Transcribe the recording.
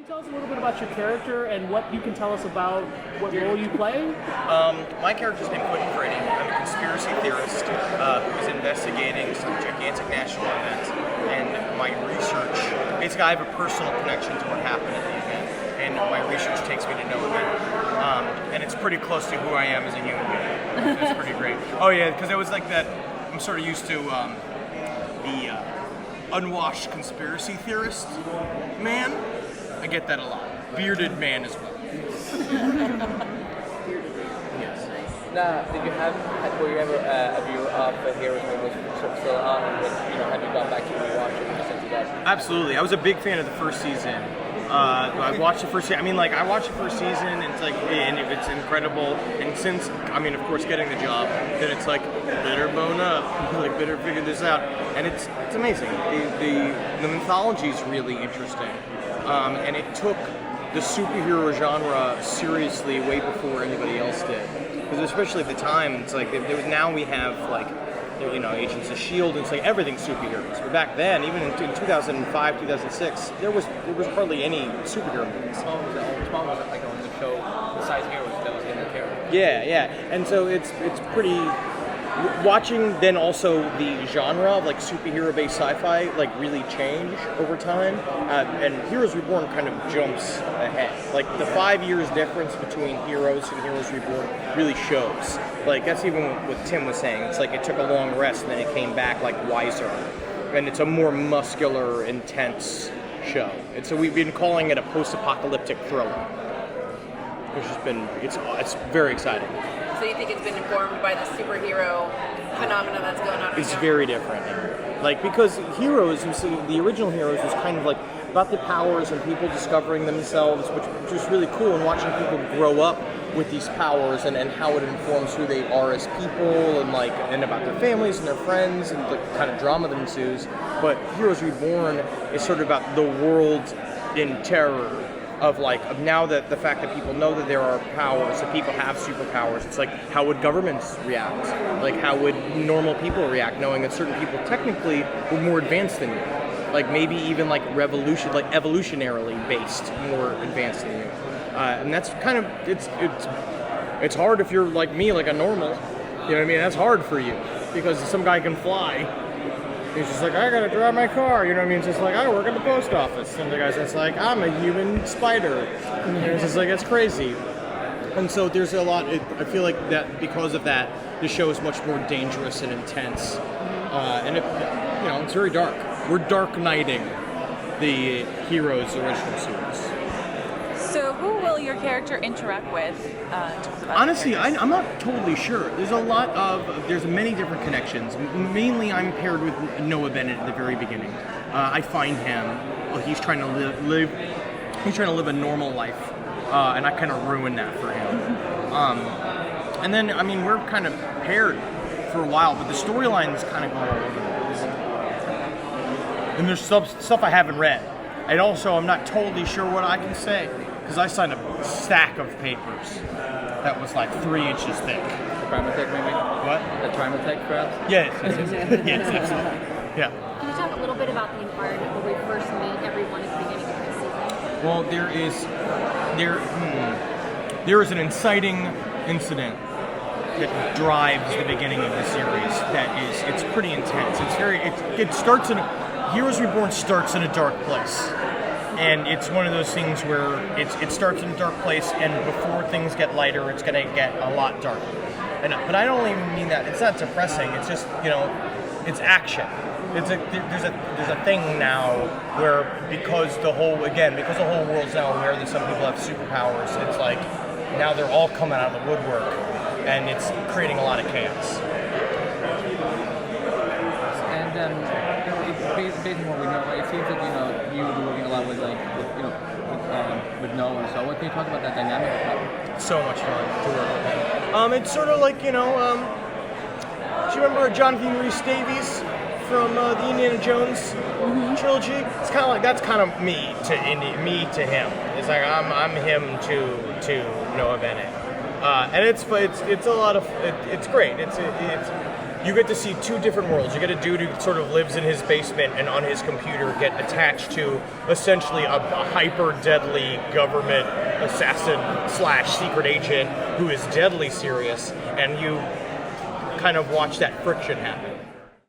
tell us a little bit about your character and what you can tell us about what role you play? My character's named Quentin Brady. I'm a conspiracy theorist who's investigating some gigantic national event. And my research, basically I have a personal connection to what happened at the event. And my research takes me to know event. And it's pretty close to who I am as a human being. It's pretty great. Oh yeah, because it was like that, I'm sort of used to the unwashed conspiracy theorist man. I get that a lot. Bearded man as well. Yes. Now, were you ever a viewer of the Heroes when it was still on, and have you gone back to rewatch it since you guys? Absolutely. I was a big fan of the first season. I watched the first season. I watched the first season, and it's incredible. And since, of course, getting the job, then it's like, better bone up, better figure this out. And it's amazing. The mythology is really interesting. And it took the superhero genre seriously way before anybody else did. Because especially at the time, it's like, now we have, Agents of S.H.I.E.L.D. and it's like everything's superheroes. But back then, even in 2005, 2006, there was hardly any superhero movies. Ultron was like on the show, besides Heroes, that was in the character. Yeah. And so it's pretty... Watching then also the genre of superhero-based sci-fi really change over time, and Heroes Reborn kind of jumps ahead. The 5 years difference between Heroes and Heroes Reborn really shows. That's even what Tim was saying. It's it took a long rest and then it came back wiser, and it's a more muscular, intense show. And so we've been calling it a post-apocalyptic thriller, which has been it's very exciting. So you think it's been informed by the superhero phenomenon that's going on right It's now? very different. Because Heroes, the original Heroes was kind of about the powers and people discovering themselves, which was really cool, and watching people grow up with these powers and how it informs who they are as people and about their families and their friends and the kind of drama that ensues. But Heroes Reborn is sort of about the world in terror. Of now that the fact that people know that there are powers, that people have superpowers, it's how would governments react? How would normal people react knowing that certain people technically were more advanced than you? Maybe even evolutionarily based, more advanced than you. And that's kind of, it's hard if you're like me, a normal, you know what I mean? That's hard for you because some guy can fly. He's just I gotta drive my car, you know what I mean? It's just I work at the post office. And the guy's just I'm a human spider. And it's just it's crazy. And so there's a lot, I feel that because of that, the show is much more dangerous and intense. And it's very dark. We're dark knighting the Heroes original series. So who will your character interact with? Honestly, I'm not totally sure. There's many different connections. Mainly, I'm paired with Noah Bennett at the very beginning. I find him. He's trying to live. He's trying to live a normal life, and I kind of ruin that for him. And then, we're kind of paired for a while, but the storylines kind of go all over the place. And there's stuff I haven't read. And also, I'm not totally sure what I can say. Because I signed a stack of papers that was 3 inches thick. The Primatech, maybe? What? The Primatech, perhaps? Yes, absolutely. Yeah. Can you talk a little bit about the environment where we first meet everyone at the beginning of this season? Well, there is an inciting incident that drives the beginning of the series. It's pretty intense. It starts Heroes Reborn starts in a dark place. And it's one of those things where it starts in a dark place, and before things get lighter, it's going to get a lot darker. But I don't even mean that. It's not depressing. It's just, it's action. There's a thing now where because the whole world's now aware that some people have superpowers, it's now they're all coming out of the woodwork, and it's creating a lot of chaos. And based on what we know, it seems that you were working a lot with Noah. So what can you talk about that dynamic? So much fun to work with him. It's sort of do you remember Jonathan Rhys Davies from the Indiana Jones trilogy? It's kind of that's kind of me to him. It's I'm him to Noah Bennett, and it's a lot of it's great. you get to see two different worlds. You get a dude who sort of lives in his basement and on his computer get attached to essentially a hyper-deadly government assassin / secret agent who is deadly serious, and you kind of watch that friction happen.